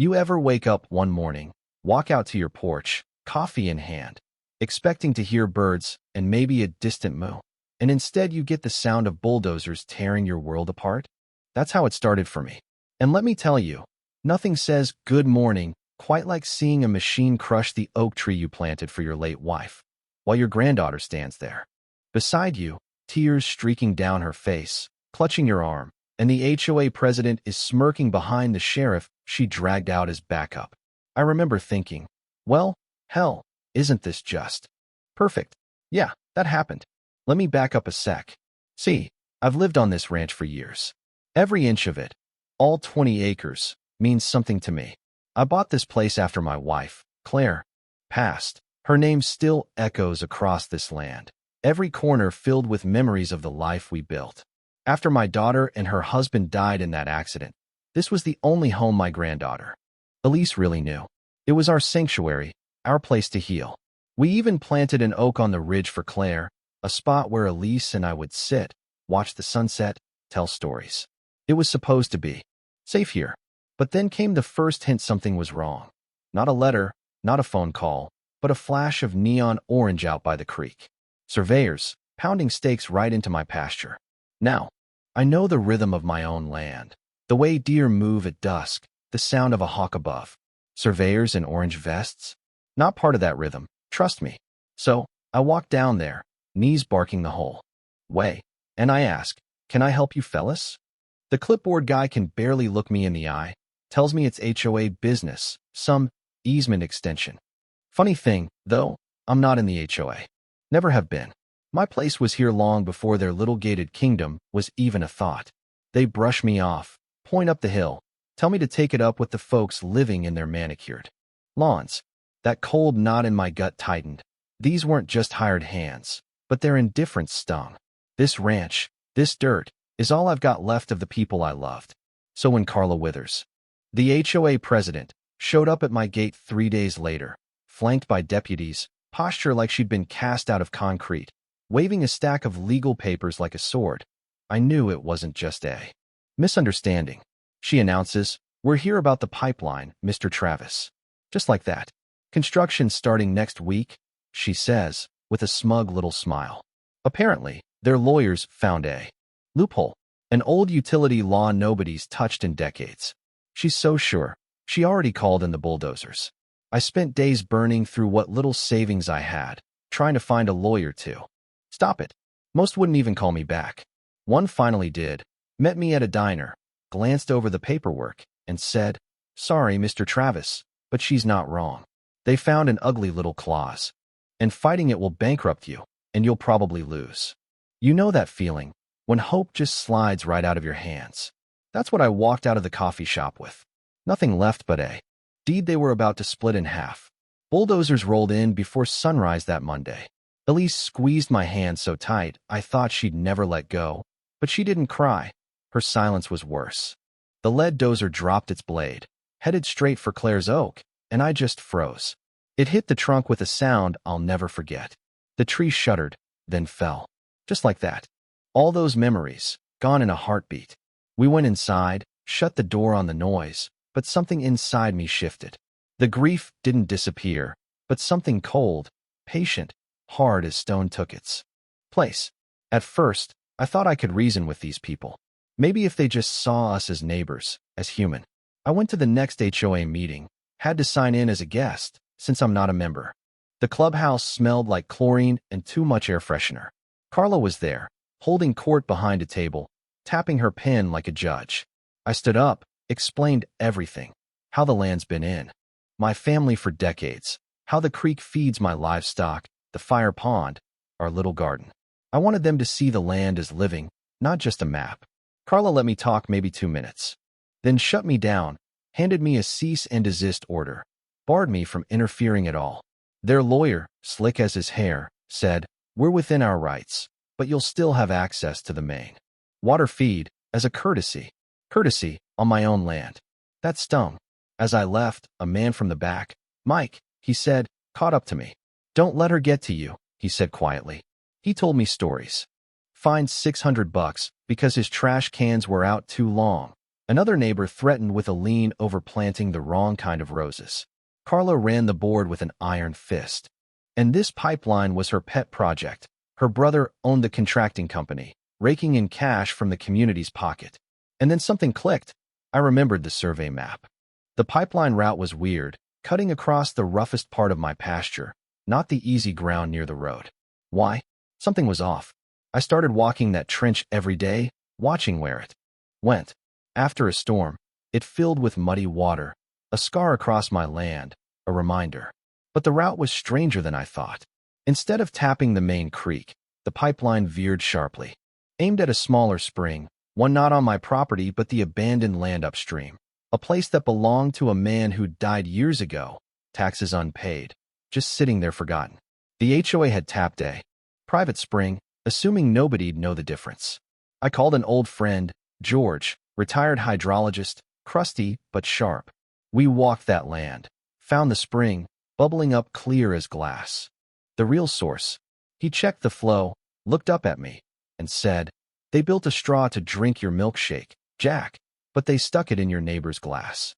You ever wake up one morning, walk out to your porch, coffee in hand, expecting to hear birds and maybe a distant moo, and instead you get the sound of bulldozers tearing your world apart? That's how it started for me. And let me tell you, nothing says good morning quite like seeing a machine crush the oak tree you planted for your late wife, while your granddaughter stands there beside you, tears streaking down her face, clutching your arm, and the HOA president is smirking behind the sheriff she dragged out as backup. I remember thinking, well, hell, isn't this just perfect? Yeah, that happened. Let me back up a sec. See, I've lived on this ranch for years. Every inch of it, all 20 acres, means something to me. I bought this place after my wife, Claire, passed. Her name still echoes across this land, every corner filled with memories of the life we built. After my daughter and her husband died in that accident, this was the only home my granddaughter, Elise, really knew. It was our sanctuary, our place to heal. We even planted an oak on the ridge for Claire, a spot where Elise and I would sit, watch the sunset, tell stories. It was supposed to be safe here. But then came the first hint something was wrong. Not a letter, not a phone call, but a flash of neon orange out by the creek. Surveyors, pounding stakes right into my pasture. Now, I know the rhythm of my own land, the way deer move at dusk, the sound of a hawk above. Surveyors in orange vests? Not part of that rhythm, trust me. So, I walk down there, knees barking the whole way, and I ask, can I help you fellas? The clipboard guy can barely look me in the eye, tells me it's HOA business, some easement extension. Funny thing, though, I'm not in the HOA. Never have been. My place was here long before their little gated kingdom was even a thought. They brush me off, point up the hill, tell me to take it up with the folks living in their manicured lawns. That cold knot in my gut tightened. These weren't just hired hands, but their indifference stung. This ranch, this dirt, is all I've got left of the people I loved. So when Carla Withers, the HOA president, showed up at my gate 3 days later, flanked by deputies, posture like she'd been cast out of concrete, waving a stack of legal papers like a sword, I knew it wasn't just a misunderstanding. She announces, "We're here about the pipeline, Mr. Travis." Just like that. "Construction starting next week," she says, with a smug little smile. Apparently, their lawyers found a loophole, an old utility law nobody's touched in decades. She's so sure. She already called in the bulldozers. I spent days burning through what little savings I had, trying to find a lawyer to stop it. Most wouldn't even call me back. One finally did, met me at a diner, glanced over the paperwork, and said, "Sorry, Mr. Travis, but she's not wrong. They found an ugly little clause, and fighting it will bankrupt you, and you'll probably lose." You know that feeling, when hope just slides right out of your hands. That's what I walked out of the coffee shop with. Nothing left but a deed they were about to split in half. Bulldozers rolled in before sunrise that Monday. Elise squeezed my hand so tight I thought she'd never let go, but she didn't cry. Her silence was worse. The lead dozer dropped its blade, headed straight for Claire's oak, and I just froze. It hit the trunk with a sound I'll never forget. The tree shuddered, then fell. Just like that. All those memories, gone in a heartbeat. We went inside, shut the door on the noise, but something inside me shifted. The grief didn't disappear, but something cold, patient, hard as stone took its place. At first, I thought I could reason with these people. Maybe if they just saw us as neighbors, as human. I went to the next HOA meeting, had to sign in as a guest, since I'm not a member. The clubhouse smelled like chlorine and too much air freshener. Carla was there, holding court behind a table, tapping her pen like a judge. I stood up, explained everything. How the land's been in my family for decades, how the creek feeds my livestock, the fire pond, our little garden. I wanted them to see the land as living, not just a map. Carla let me talk maybe 2 minutes, then shut me down, handed me a cease and desist order, barred me from interfering at all. Their lawyer, slick as his hair, said, "We're within our rights, but you'll still have access to the main water feed as a courtesy. Courtesy on my own land." That stung. As I left, a man from the back, "Mike," he said, caught up to me. "Don't let her get to you," he said quietly. He told me stories. Fined $600 because his trash cans were out too long. Another neighbor threatened with a lien over planting the wrong kind of roses. Carla ran the board with an iron fist. And this pipeline was her pet project. Her brother owned the contracting company, raking in cash from the community's pocket. And then something clicked. I remembered the survey map. The pipeline route was weird, cutting across the roughest part of my pasture, not the easy ground near the road. Why? Something was off. I started walking that trench every day, watching where it went. After a storm, it filled with muddy water, a scar across my land, a reminder. But the route was stranger than I thought. Instead of tapping the main creek, the pipeline veered sharply, aimed at a smaller spring, one not on my property but the abandoned land upstream, a place that belonged to a man who died years ago, taxes unpaid, just sitting there forgotten. The HOA had tapped a private spring, assuming nobody'd know the difference. I called an old friend, George, retired hydrologist, crusty but sharp. We walked that land, found the spring, bubbling up clear as glass. The real source. He checked the flow, looked up at me, and said, "They built a straw to drink your milkshake, Jack, but they stuck it in your neighbor's glass."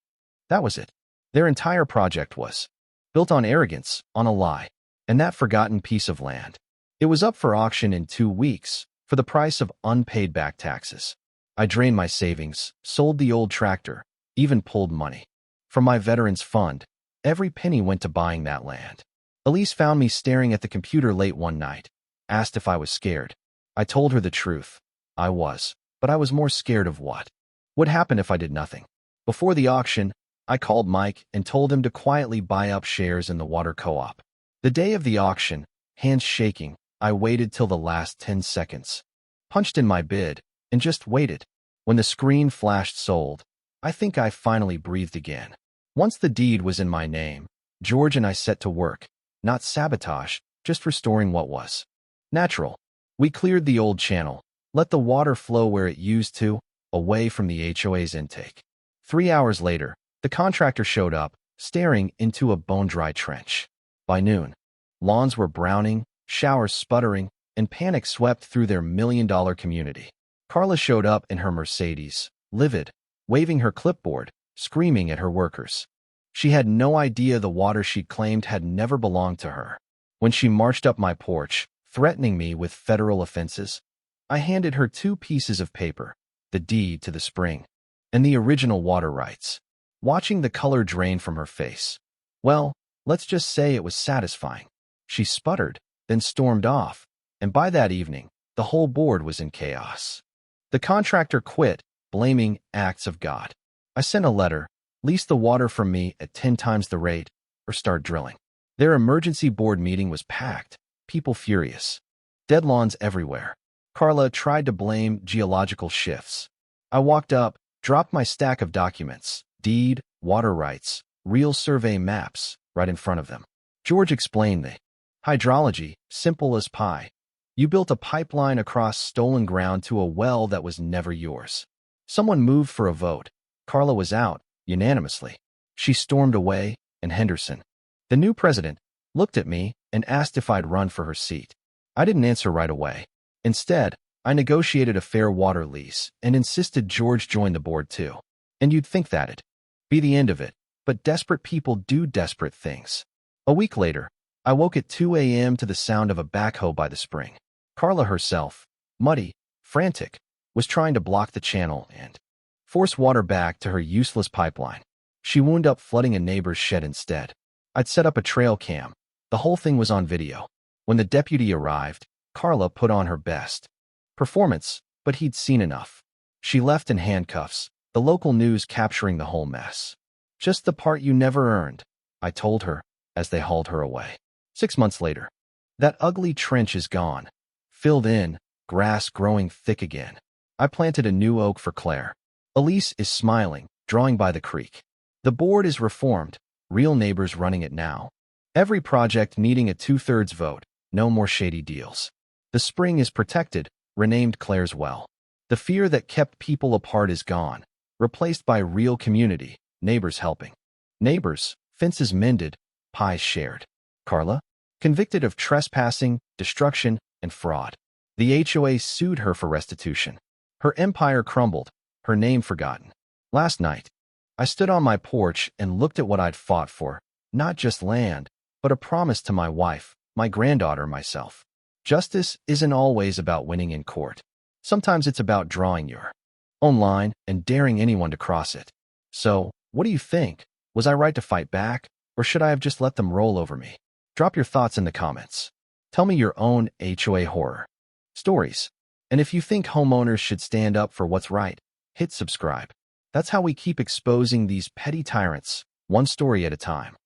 That was it. Their entire project was built on arrogance, on a lie, and that forgotten piece of land. It was up for auction in 2 weeks, for the price of unpaid back taxes. I drained my savings, sold the old tractor, even pulled money from my veterans fund. Every penny went to buying that land. Elise found me staring at the computer late one night, asked if I was scared. I told her the truth. I was, but I was more scared of what would happen if I did nothing. Before the auction, I called Mike and told him to quietly buy up shares in the water co-op. The day of the auction, hands shaking, I waited till the last 10 seconds, punched in my bid, and just waited. When the screen flashed sold, I think I finally breathed again. Once the deed was in my name, George and I set to work, not sabotage, just restoring what was natural. We cleared the old channel, let the water flow where it used to, away from the HOA's intake. 3 hours later, the contractor showed up, staring into a bone-dry trench. By noon, lawns were browning, showers sputtering, and panic swept through their million-dollar community. Carla showed up in her Mercedes, livid, waving her clipboard, screaming at her workers. She had no idea the water she claimed had never belonged to her. When she marched up my porch, threatening me with federal offenses, I handed her 2 pieces of paper, the deed to the spring, and the original water rights. Watching the color drain from her face, well, let's just say it was satisfying. She sputtered, then stormed off, and by that evening, the whole board was in chaos. The contractor quit, blaming acts of God. I sent a letter, lease the water from me at 10 times the rate, or start drilling. Their emergency board meeting was packed, people furious. Dead lawns everywhere. Carla tried to blame geological shifts. I walked up, dropped my stack of documents, deed, water rights, real survey maps, right in front of them. George explained the hydrology, simple as pie. You built a pipeline across stolen ground to a well that was never yours. Someone moved for a vote. Carla was out, unanimously. She stormed away, and Henderson, the new president, looked at me and asked if I'd run for her seat. I didn't answer right away. Instead, I negotiated a fair water lease and insisted George join the board too. And you'd think that'd be the end of it, but desperate people do desperate things. A week later, I woke at 2 a.m. to the sound of a backhoe by the spring. Carla herself, muddy, frantic, was trying to block the channel and force water back to her useless pipeline. She wound up flooding a neighbor's shed instead. I'd set up a trail cam. The whole thing was on video. When the deputy arrived, Carla put on her best performance, but he'd seen enough. She left in handcuffs, the local news capturing the whole mess. Just the part you never earned, I told her, as they hauled her away. 6 months later, that ugly trench is gone. Filled in, grass growing thick again. I planted a new oak for Claire. Elise is smiling, drawing by the creek. The board is reformed, real neighbors running it now. Every project needing a 2/3 vote, no more shady deals. The spring is protected, renamed Claire's Well. The fear that kept people apart is gone, replaced by real community, neighbors helping. Neighbors, fences mended, pies shared. Carla, convicted of trespassing, destruction, and fraud. The HOA sued her for restitution. Her empire crumbled, her name forgotten. Last night, I stood on my porch and looked at what I'd fought for, not just land, but a promise to my wife, my granddaughter, myself. Justice isn't always about winning in court. Sometimes it's about drawing your own line and daring anyone to cross it. So, what do you think? Was I right to fight back, or should I have just let them roll over me? Drop your thoughts in the comments. Tell me your own HOA horror stories. And if you think homeowners should stand up for what's right, hit subscribe. That's how we keep exposing these petty tyrants, one story at a time.